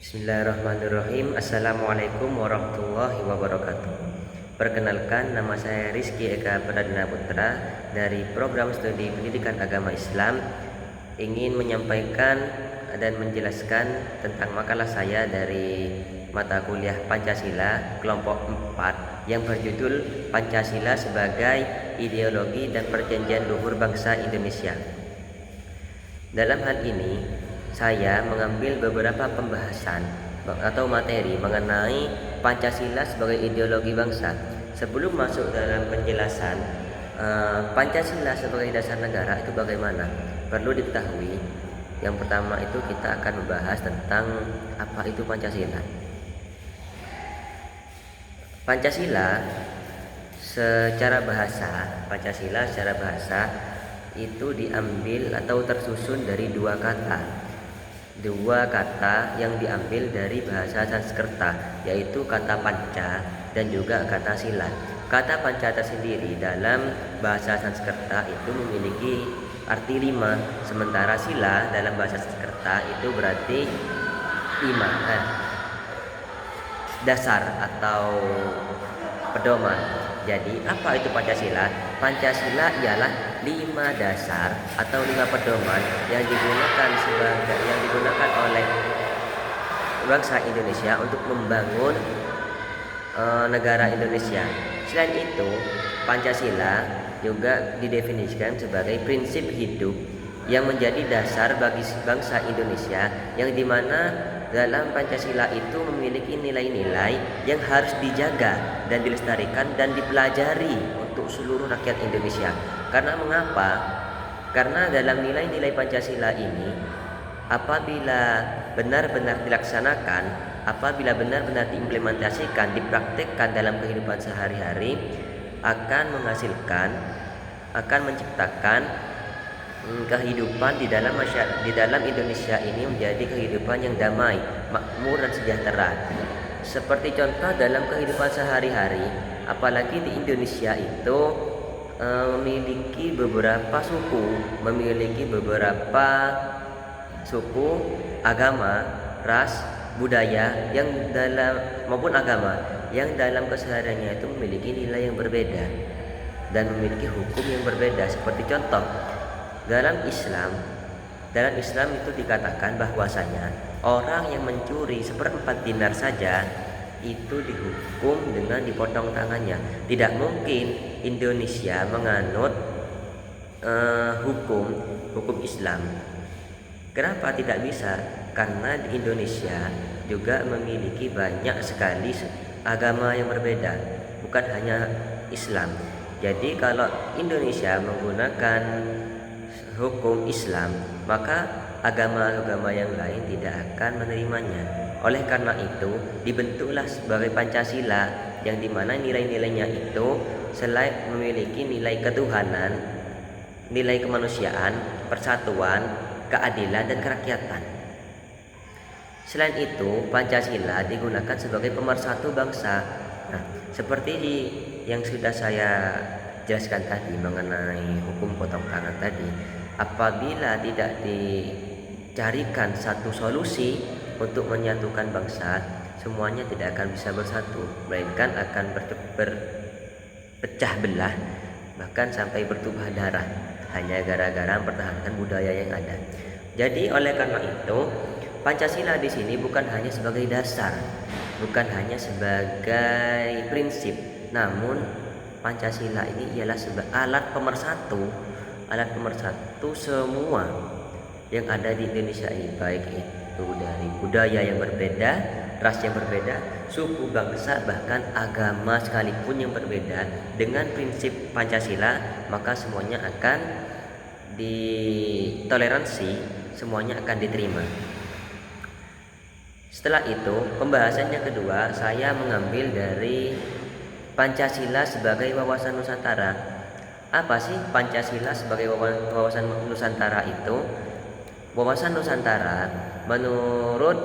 Bismillahirrahmanirrahim. Assalamualaikum warahmatullahi wabarakatuh. Perkenalkan, nama saya Rizky Eka Pradana Putra dari Program Studi Pendidikan Agama Islam. Ingin menyampaikan dan menjelaskan tentang makalah saya dari mata kuliah Pancasila kelompok 4 yang berjudul Pancasila sebagai Ideologi dan Perjanjian Luhur Bangsa Indonesia. Dalam hal ini saya mengambil beberapa pembahasan atau materi mengenai Pancasila sebagai ideologi bangsa. Sebelum masuk dalam penjelasan Pancasila sebagai dasar negara itu bagaimana, perlu diketahui yang pertama itu kita akan membahas tentang apa itu Pancasila. Pancasila secara bahasa itu diambil atau tersusun dari dua kata yang diambil dari bahasa Sanskerta, yaitu kata panca dan juga kata sila. Kata panca tersendiri dalam bahasa Sanskerta itu memiliki arti 5, sementara sila dalam bahasa Sanskerta itu berarti 5, dasar atau pedoman. Jadi apa itu Pancasila? Pancasila ialah 5 dasar atau 5 pedoman yang digunakan oleh bangsa Indonesia untuk membangun negara Indonesia. Selain itu, Pancasila juga didefinisikan sebagai prinsip hidup yang menjadi dasar bagi bangsa Indonesia, yang dimana dalam Pancasila itu memiliki nilai-nilai yang harus dijaga dan dilestarikan dan dipelajari untuk seluruh rakyat Indonesia. Karena mengapa? Karena dalam nilai-nilai Pancasila ini apabila benar-benar dilaksanakan, apabila benar-benar diimplementasikan, dipraktikkan dalam kehidupan sehari-hari, akan menciptakan kehidupan di dalam Indonesia ini menjadi kehidupan yang damai, makmur dan sejahtera. Seperti contoh dalam kehidupan sehari-hari, apalagi di Indonesia itu memiliki beberapa suku, agama, ras, budaya maupun agama yang dalam kesehariannya itu memiliki nilai yang berbeda dan memiliki hukum yang berbeda. Seperti contoh, dalam Islam itu dikatakan bahwasanya orang yang mencuri 1/4 dinar saja itu dihukum dengan dipotong tangannya. Tidak mungkin Indonesia menganut hukum Islam. Kenapa tidak bisa? Karena di Indonesia juga memiliki banyak sekali agama yang berbeda, bukan hanya Islam. Jadi kalau Indonesia menggunakan hukum Islam, maka agama-agama yang lain tidak akan menerimanya. Oleh karena itu dibentuklah sebagai Pancasila, yang dimana nilai-nilainya itu selain memiliki nilai ketuhanan, nilai kemanusiaan, persatuan, keadilan, dan kerakyatan. Selain itu, Pancasila digunakan sebagai pemersatu bangsa. Nah, seperti yang sudah saya jelaskan tadi mengenai hukum potong tangan tadi, apabila tidak dicarikan satu solusi untuk menyatukan bangsa, semuanya tidak akan bisa bersatu, melainkan akan berpecah belah, bahkan sampai bertumpah darah, hanya gara-gara mempertahankan budaya yang ada. Jadi oleh karena itu, Pancasila di sini bukan hanya sebagai dasar, bukan hanya sebagai prinsip, namun Pancasila ini ialah sebagai alat pemersatu semua yang ada di Indonesia ini, baik itu dari budaya yang berbeda, ras yang berbeda, suku, bangsa, bahkan agama sekalipun yang berbeda. Dengan prinsip Pancasila, maka semuanya akan ditoleransi, semuanya akan diterima. Setelah itu, pembahasannya kedua, saya mengambil dari Pancasila sebagai wawasan Nusantara. Apa sih Pancasila sebagai wawasan Nusantara itu? Wawasan Nusantara menurut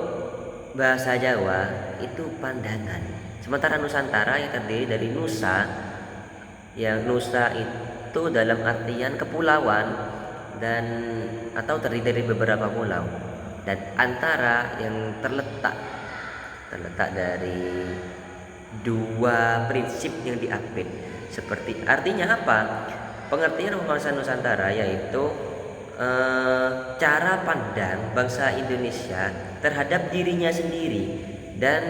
bahasa Jawa itu pandangan. Sementara Nusantara yang terdiri dari Nusa, yang Nusa itu dalam artian kepulauan atau terdiri dari beberapa pulau. dan antara yang terletak dari dua prinsip yang diapit. Seperti artinya apa? Pengertian wawasan Nusantara yaitu cara pandang bangsa Indonesia terhadap dirinya sendiri dan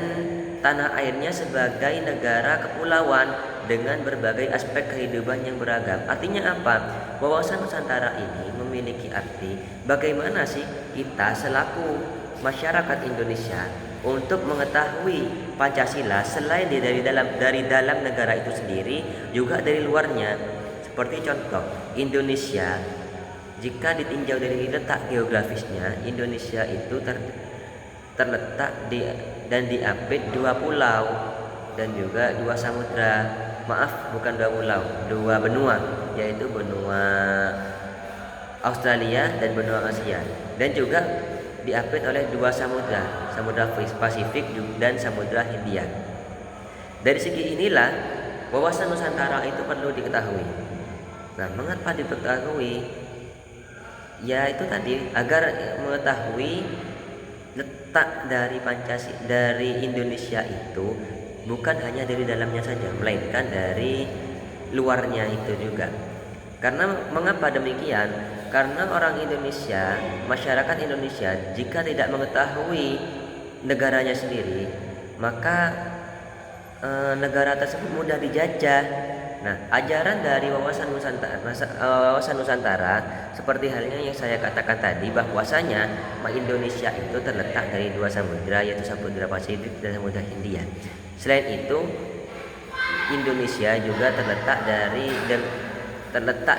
tanah airnya sebagai negara kepulauan dengan berbagai aspek kehidupan yang beragam. Artinya apa? Wawasan Nusantara ini memiliki arti bagaimana sih kita selaku masyarakat Indonesia untuk mengetahui Pancasila selain dari dalam negara itu sendiri, juga dari luarnya. Seperti contoh, Indonesia jika ditinjau dari letak geografisnya, Indonesia itu terletak dan diapit dua pulau dan juga dua samudra. Maaf, bukan dua pulau, dua benua, yaitu benua Australia dan benua Asia, dan juga diapit oleh dua samudra, Samudra Pasifik dan Samudra Hindia. Dari segi inilah wawasan Nusantara itu perlu diketahui. Nah, mengapa diketahui? Ya itu tadi, agar mengetahui letak dari Pancasila, dari Indonesia itu bukan hanya dari dalamnya saja, melainkan dari luarnya itu juga. Karena mengapa demikian? Karena orang Indonesia, masyarakat Indonesia jika tidak mengetahui negaranya sendiri, maka negara tersebut mudah dijajah. Nah, ajaran dari wawasan Nusantara seperti halnya yang saya katakan tadi, bahwasanya Indonesia itu terletak dari dua samudra, yaitu Samudra Pasifik dan Samudra Hindia. Selain itu, Indonesia juga terletak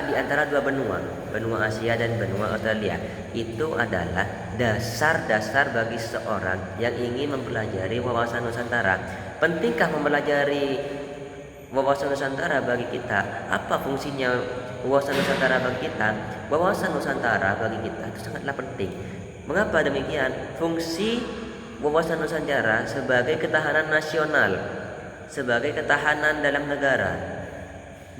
di antara dua benua Asia dan benua Australia. Itu adalah dasar-dasar bagi seorang yang ingin mempelajari wawasan Nusantara. Pentingkah mempelajari wawasan Nusantara bagi kita? Apa fungsinya wawasan Nusantara bagi kita? Wawasan Nusantara bagi kita itu sangatlah penting. Mengapa demikian? Fungsi wawasan Nusantara sebagai ketahanan nasional, sebagai ketahanan dalam negara.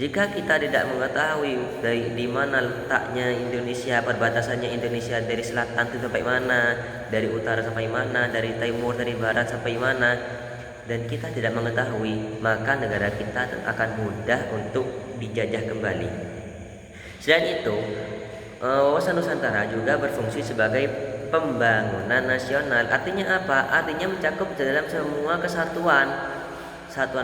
Jika kita tidak mengetahui di mana letaknya Indonesia, perbatasannya Indonesia dari selatan itu sampai mana, dari utara sampai mana, dari timur, dari barat sampai mana, dan kita tidak mengetahui, maka negara kita akan mudah untuk dijajah kembali. Selain itu, wawasan Nusantara juga berfungsi sebagai pembangunan nasional. Artinya apa? Artinya mencakup dalam semua kesatuan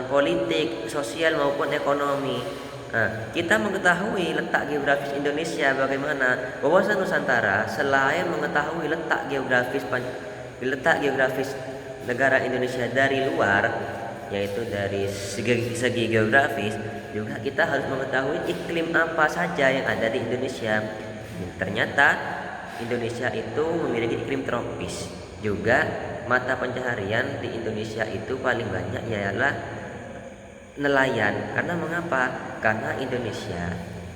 politik, sosial maupun ekonomi. Nah, kita mengetahui letak geografis Indonesia bagaimana. Wawasan Nusantara selain mengetahui letak geografis negara Indonesia dari luar, yaitu dari segi geografis, juga kita harus mengetahui iklim apa saja yang ada di Indonesia. Ternyata Indonesia itu memiliki iklim tropis. Juga mata pencaharian di Indonesia itu paling banyak ialah nelayan. Karena mengapa? Karena Indonesia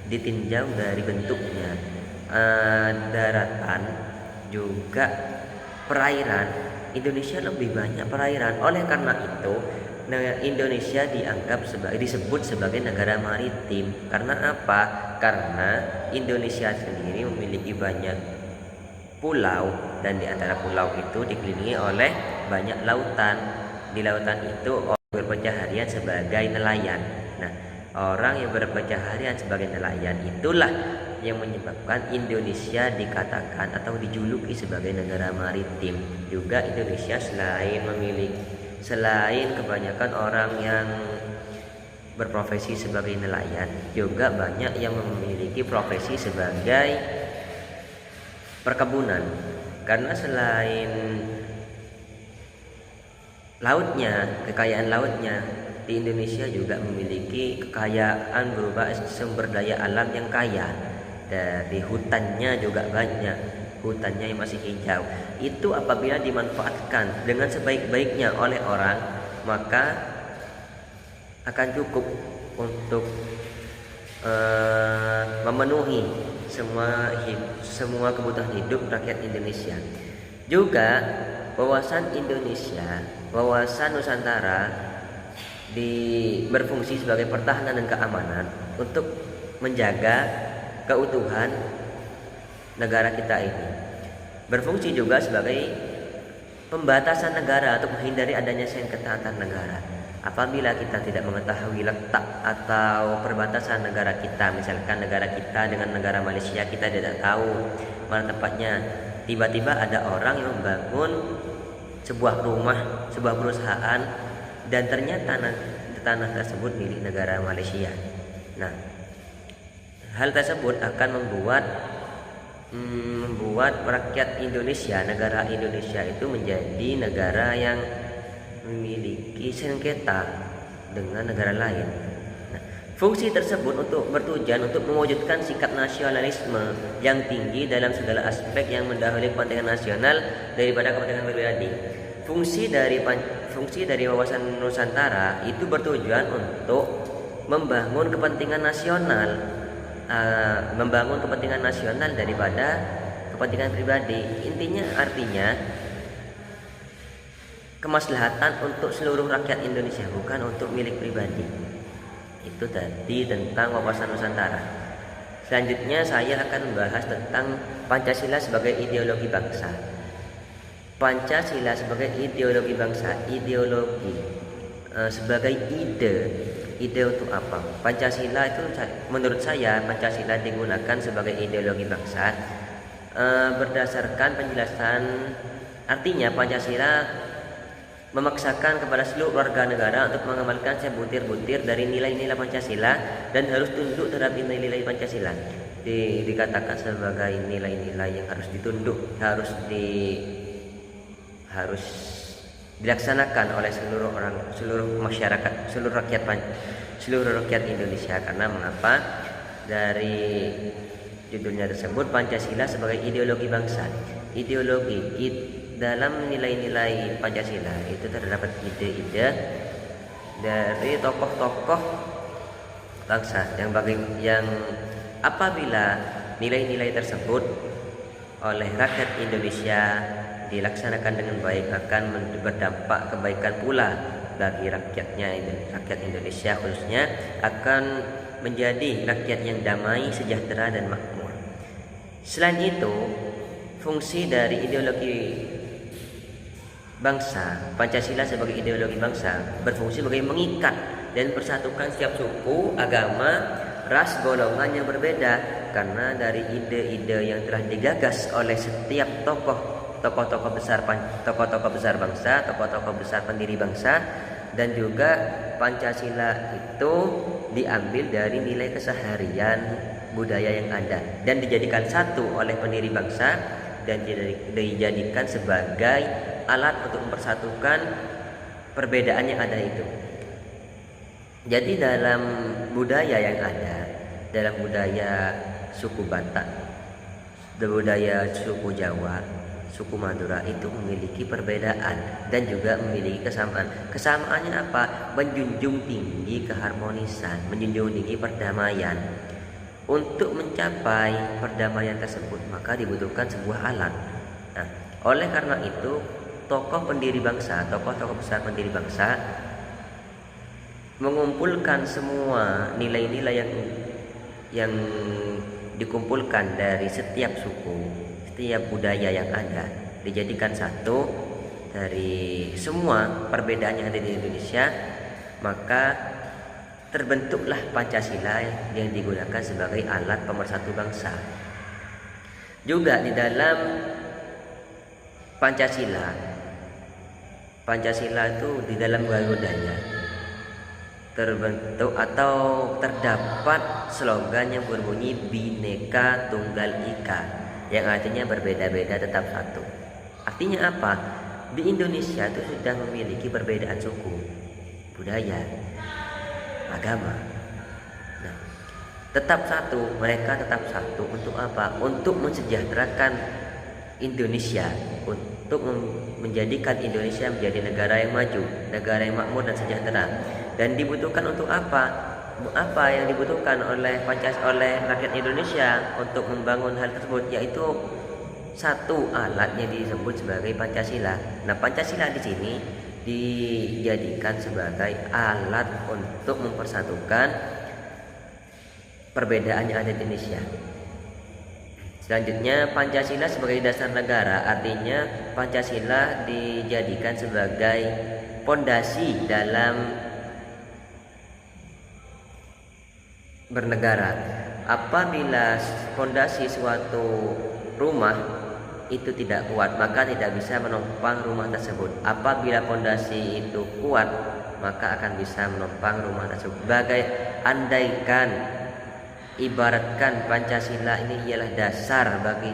ditinjau dari bentuknya, daratan juga perairan. Indonesia lebih banyak perairan. Oleh karena itu, Indonesia disebut sebagai negara maritim. Karena apa? Karena Indonesia sendiri memiliki banyak pulau, dan di antara pulau itu dikelilingi oleh banyak lautan. Di lautan itu orang berpencaharian sebagai nelayan. Nah, orang yang berpencaharian sebagai nelayan itulah yang menyebabkan Indonesia dikatakan atau dijuluki sebagai negara maritim. Juga Indonesia selain kebanyakan orang yang berprofesi sebagai nelayan, juga banyak yang memiliki profesi sebagai perkebunan. Karena selain kekayaan lautnya, di Indonesia juga memiliki kekayaan berupa sumber daya alam yang kaya. Dari hutannya juga banyak, hutannya yang masih hijau. Itu apabila dimanfaatkan dengan sebaik-baiknya oleh orang, maka akan cukup untuk memenuhi semua kebutuhan hidup rakyat Indonesia. Juga wawasan Nusantara berfungsi sebagai pertahanan dan keamanan untuk menjaga keutuhan negara kita ini. berfungsi juga sebagai pembatasan negara untuk menghindari adanya sengketa antar negara. Apabila kita tidak mengetahui letak atau perbatasan negara kita, misalkan negara kita dengan negara Malaysia, kita tidak tahu mana tempatnya. Tiba-tiba ada orang yang membangun sebuah rumah, sebuah perusahaan, dan ternyata tanah tersebut milik negara Malaysia. Nah, hal tersebut akan membuat rakyat Indonesia, negara Indonesia itu menjadi negara yang memiliki sengketa dengan negara lain. Nah, fungsi tersebut bertujuan untuk mewujudkan sikap nasionalisme yang tinggi dalam segala aspek yang mendahului kepentingan nasional daripada kepentingan pribadi. Fungsi dari wawasan Nusantara itu bertujuan untuk membangun kepentingan nasional, daripada kepentingan pribadi. Artinya kemaslahatan untuk seluruh rakyat Indonesia, bukan untuk milik pribadi. Itu tadi tentang wawasan Nusantara. Selanjutnya saya akan membahas tentang Pancasila sebagai ideologi bangsa. Pancasila sebagai ideologi bangsa, sebagai ide untuk apa? Pancasila itu, menurut saya, Pancasila digunakan sebagai ideologi bangsa berdasarkan penjelasan. Artinya Pancasila memaksakan kepada seluruh warga negara untuk mengamalkan sebutir-butir dari nilai-nilai Pancasila dan harus tunduk terhadap nilai-nilai Pancasila. Dikatakan sebagai nilai-nilai yang harus ditunduk, harus dilaksanakan oleh seluruh masyarakat, seluruh rakyat Indonesia. Karena mengapa? Dari judulnya tersebut, Pancasila sebagai ideologi bangsa. Dalam nilai-nilai Pancasila itu terdapat ide-ide dari tokoh-tokoh bangsa yang apabila nilai-nilai tersebut oleh rakyat Indonesia dilaksanakan dengan baik, akan berdampak kebaikan pula bagi rakyat Indonesia, khususnya akan menjadi rakyat yang damai, sejahtera dan makmur. Selain itu, fungsi dari ideologi bangsa, Pancasila sebagai ideologi bangsa berfungsi sebagai mengikat dan persatukan setiap suku, agama, ras, golongan yang berbeda. Karena dari ide-ide yang telah digagas oleh setiap tokoh-tokoh besar bangsa, tokoh-tokoh besar pendiri bangsa, dan juga Pancasila itu diambil dari nilai keseharian budaya yang ada dan dijadikan satu oleh pendiri bangsa dan dijadikan sebagai alat untuk mempersatukan perbedaan yang ada itu. Jadi dalam budaya yang ada, dalam budaya suku Batak, budaya suku Jawa, suku Madura itu memiliki perbedaan dan juga memiliki kesamaan. Kesamaannya apa? Menjunjung tinggi keharmonisan, menjunjung tinggi perdamaian. Untuk mencapai perdamaian tersebut maka dibutuhkan sebuah alat. Nah, oleh karena itu tokoh besar pendiri bangsa mengumpulkan semua nilai-nilai yang dikumpulkan dari setiap suku, setiap budaya yang ada, dijadikan satu dari semua perbedaan yang ada di Indonesia, maka terbentuklah Pancasila yang digunakan sebagai alat pemersatu bangsa. Juga di dalam Pancasila itu di dalam Garudanya terbentuk atau terdapat slogan yang berbunyi Bhinneka Tunggal Ika, yang artinya berbeda-beda tetap satu. Artinya apa? Di Indonesia itu sudah memiliki perbedaan suku, budaya, agama. Nah, mereka tetap satu untuk apa? Untuk mensejahterakan Indonesia, untuk menjadikan Indonesia menjadi negara yang maju, negara yang makmur dan sejahtera. Dan dibutuhkan untuk apa? Apa yang dibutuhkan oleh rakyat Indonesia untuk membangun hal tersebut, yaitu satu alatnya disebut sebagai Pancasila. Nah, Pancasila di sini dijadikan sebagai alat untuk mempersatukan perbedaan yang ada di Indonesia. Selanjutnya, Pancasila sebagai dasar negara, artinya Pancasila dijadikan sebagai pondasi dalam bernegara. Apabila pondasi suatu rumah itu tidak kuat, maka tidak bisa menopang rumah tersebut. Apabila pondasi itu kuat, maka akan bisa menopang rumah tersebut. Andaikan, ibaratkan Pancasila ini ialah dasar bagi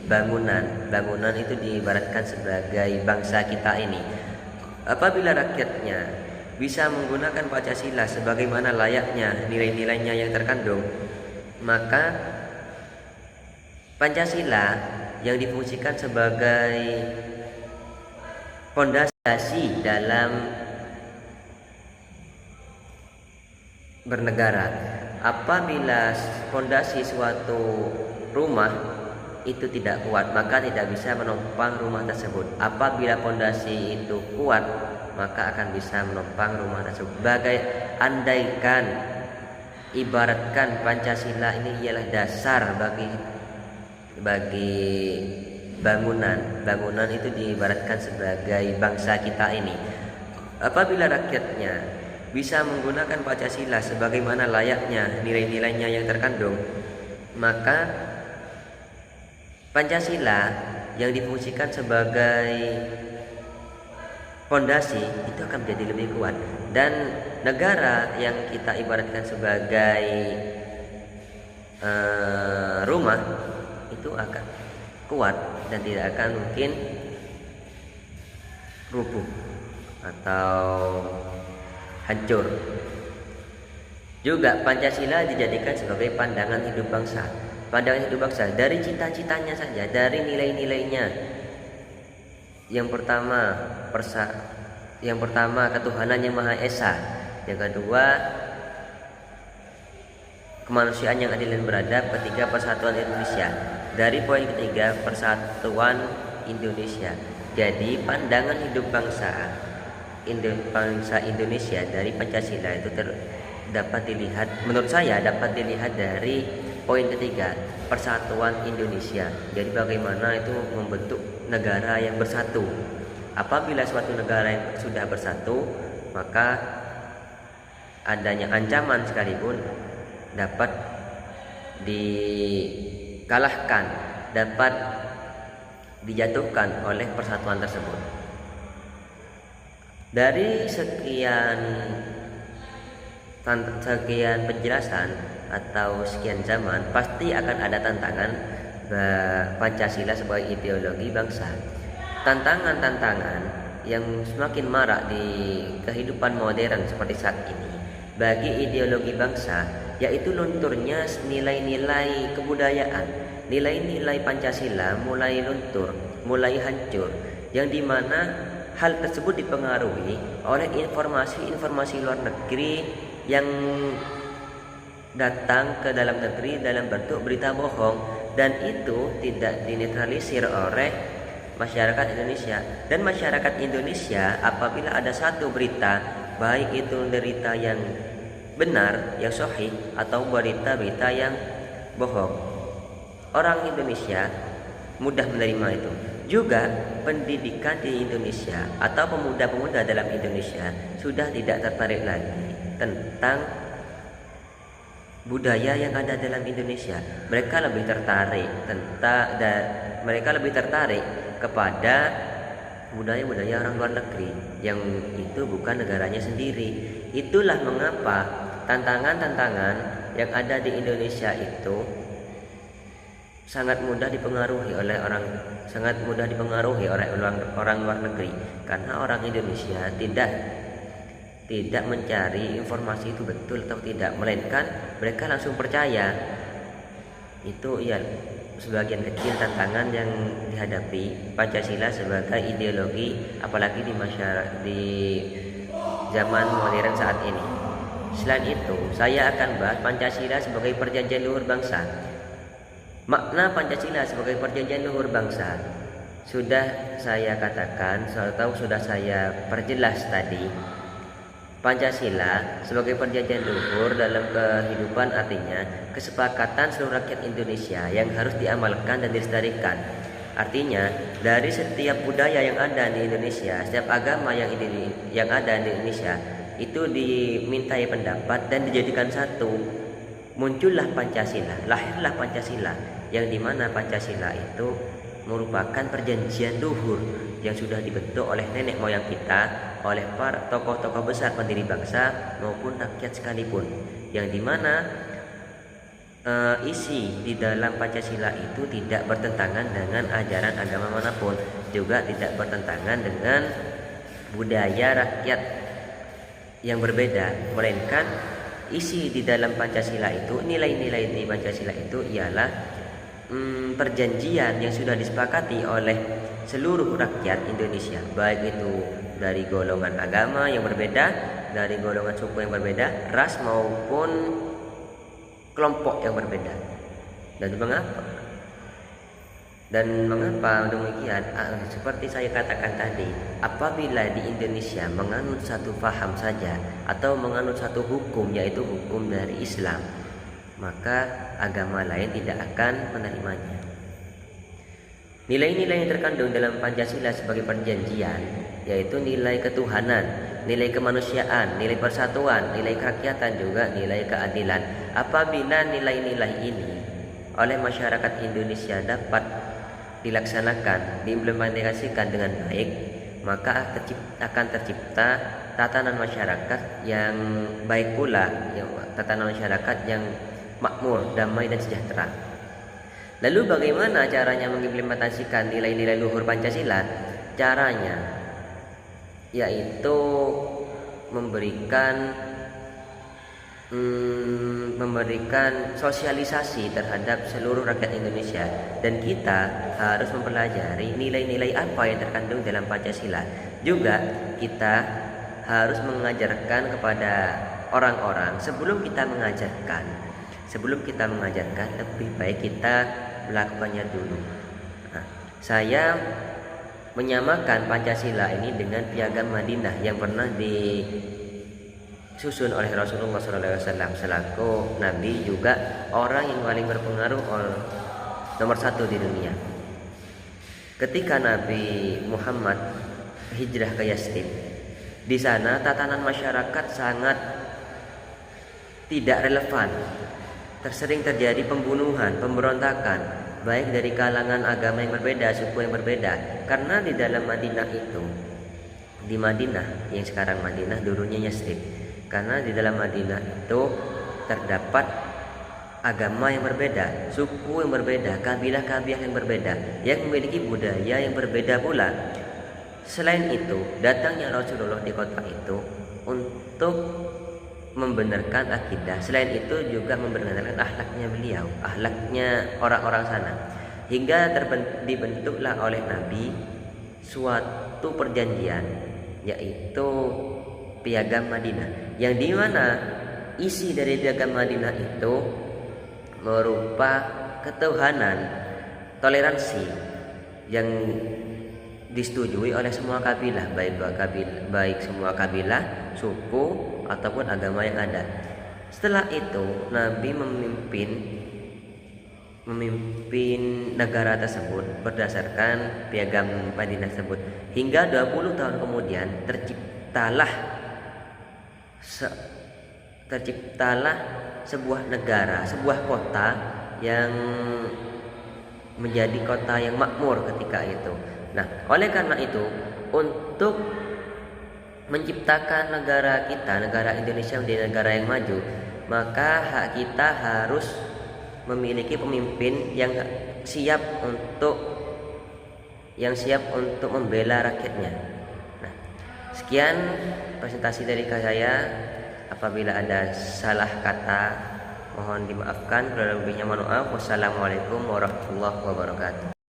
bangunan. Bangunan itu diibaratkan sebagai bangsa kita ini. Apabila rakyatnya bisa menggunakan Pancasila sebagaimana layaknya nilai-nilainya yang terkandung, maka Pancasila yang difungsikan sebagai pondasi dalam bernegara. Apabila pondasi suatu rumah itu tidak kuat, maka tidak bisa menopang rumah tersebut. Apabila pondasi itu kuat, maka akan bisa menopang rumah tersebut. Andaikan, ibaratkan Pancasila ini ialah dasar bagi bangunan. Bangunan itu diibaratkan sebagai bangsa kita ini. Apabila rakyatnya bisa menggunakan Pancasila sebagaimana layaknya nilai-nilainya yang terkandung, maka Pancasila yang difungsikan sebagai pondasi itu akan menjadi lebih kuat, dan negara yang kita ibaratkan sebagai rumah itu akan kuat dan tidak akan mungkin rubuh atau hancur. Juga Pancasila dijadikan sebagai pandangan hidup bangsa. Pandangan hidup bangsa dari cita-citanya saja, dari nilai-nilainya. Yang pertama ketuhanan yang Maha Esa. Yang kedua, kemanusiaan yang adil dan beradab. Ketiga, persatuan Indonesia. Dari poin ketiga, persatuan Indonesia. Jadi pandangan hidup bangsa Indonesia dari Pancasila itu dapat dilihat, menurut saya dapat dilihat dari poin ketiga, persatuan Indonesia. Jadi bagaimana itu membentuk negara yang bersatu. Apabila suatu negara yang sudah bersatu, maka adanya ancaman sekalipun dapat dikalahkan, dapat dijatuhkan oleh persatuan tersebut. Dari sekian penjelasan atau sekian zaman, pasti akan ada tantangan Pancasila sebagai ideologi bangsa. Tantangan-tantangan yang semakin marak di kehidupan modern seperti saat ini bagi ideologi bangsa, yaitu lunturnya nilai-nilai kebudayaan. Nilai-nilai Pancasila mulai luntur, mulai hancur, yang dimana hal tersebut dipengaruhi oleh informasi-informasi luar negeri yang datang ke dalam negeri dalam bentuk berita bohong, dan itu tidak dinetralisir oleh masyarakat Indonesia. Dan masyarakat Indonesia, apabila ada satu berita, baik itu berita yang benar, yang sahih, atau berita-berita yang bohong, orang Indonesia mudah menerima itu. Juga pendidikan di Indonesia atau pemuda-pemuda dalam Indonesia sudah tidak tertarik lagi tentang budaya yang ada dalam Indonesia. Mereka lebih tertarik kepada budaya-budaya orang luar negeri yang itu bukan negaranya sendiri. Itulah mengapa tantangan-tantangan yang ada di Indonesia itu sangat mudah dipengaruhi oleh orang luar negeri, karena orang Indonesia tidak mencari informasi itu betul atau tidak, melainkan mereka langsung percaya. Itu ya sebagian kecil tantangan yang dihadapi Pancasila sebagai ideologi, apalagi di zaman modern saat ini. Selain itu, saya akan bahas Pancasila sebagai perjanjian luhur bangsa. Makna Pancasila sebagai perjanjian luhur bangsa sudah saya katakan atau sudah saya perjelas tadi. Pancasila sebagai perjanjian luhur dalam kehidupan artinya kesepakatan seluruh rakyat Indonesia yang harus diamalkan dan dilestarikan. Artinya dari setiap budaya yang ada di Indonesia, setiap agama yang ada di Indonesia itu dimintai pendapat dan dijadikan satu. Muncullah Pancasila, lahirlah Pancasila, yang dimana Pancasila itu merupakan perjanjian luhur yang sudah dibentuk oleh nenek moyang kita, oleh para tokoh-tokoh besar pendiri bangsa maupun rakyat sekalipun, yang dimana isi di dalam Pancasila itu tidak bertentangan dengan ajaran agama manapun, juga tidak bertentangan dengan budaya rakyat yang berbeda, melainkan isi di dalam Pancasila itu, nilai-nilai di Pancasila itu ialah perjanjian yang sudah disepakati oleh seluruh rakyat Indonesia, baik itu dari golongan agama yang berbeda, dari golongan suku yang berbeda, ras maupun kelompok yang berbeda. Dan mengapa demikian? Seperti saya katakan tadi, apabila di Indonesia menganut satu paham saja atau menganut satu hukum, yaitu hukum dari Islam, maka agama lain tidak akan menerimanya. Nilai-nilai yang terkandung dalam Pancasila sebagai perjanjian yaitu nilai ketuhanan, nilai kemanusiaan, nilai persatuan, nilai kerakyatan, juga nilai keadilan. Apabila nilai-nilai ini oleh masyarakat Indonesia dapat dilaksanakan, diimplementasikan dengan baik, maka akan tercipta tatanan masyarakat yang baik pula, tatanan masyarakat yang makmur, damai dan sejahtera. Lalu bagaimana caranya mengimplementasikan nilai-nilai luhur Pancasila? Caranya yaitu memberikan sosialisasi terhadap seluruh rakyat Indonesia, dan kita harus mempelajari nilai-nilai apa yang terkandung dalam Pancasila. Juga kita harus mengajarkan kepada orang-orang. Sebelum kita mengajarkan, lebih baik kita melakukannya dulu. Nah, saya menyamakan Pancasila ini dengan Piagam Madinah yang pernah disusun oleh Rasulullah SAW selaku Nabi, juga orang yang paling berpengaruh nomor satu di dunia. Ketika Nabi Muhammad hijrah ke Yastrib, di sana tatanan masyarakat sangat tidak relevan. Tersering terjadi pembunuhan, pemberontakan, baik dari kalangan agama yang berbeda, suku yang berbeda. Karena di dalam Madinah itu, di Madinah yang sekarang Madinah, dulunya Yastrib, karena di dalam Madinah itu terdapat agama yang berbeda, suku yang berbeda, kabilah-kabilah yang berbeda, yang memiliki budaya yang berbeda pula. Selain itu, datangnya Rasulullah di kota itu untuk membenarkan akidah. Selain itu juga membenarkan akhlaknya beliau, akhlaknya orang-orang sana, hingga dibentuklah oleh Nabi suatu perjanjian, yaitu Piagam Madinah, yang dimana isi dari Piagam Madinah itu berupa ketuhanan, toleransi yang disetujui oleh semua kabilah, baik semua kabilah, suku ataupun agama yang ada. Setelah itu Nabi memimpin negara tersebut berdasarkan Piagam Madinah tersebut, hingga 20 tahun kemudian terciptalah sebuah negara, sebuah kota yang menjadi kota yang makmur ketika itu. Nah, oleh karena itu, untuk menciptakan negara kita, negara Indonesia menjadi negara yang maju, maka kita harus memiliki pemimpin yang siap untuk membela rakyatnya. Nah, sekian presentasi dari saya. Apabila ada salah kata, mohon dimaafkan. Kurang lebihnya mohon maaf. Wassalamualaikum warahmatullahi wabarakatuh.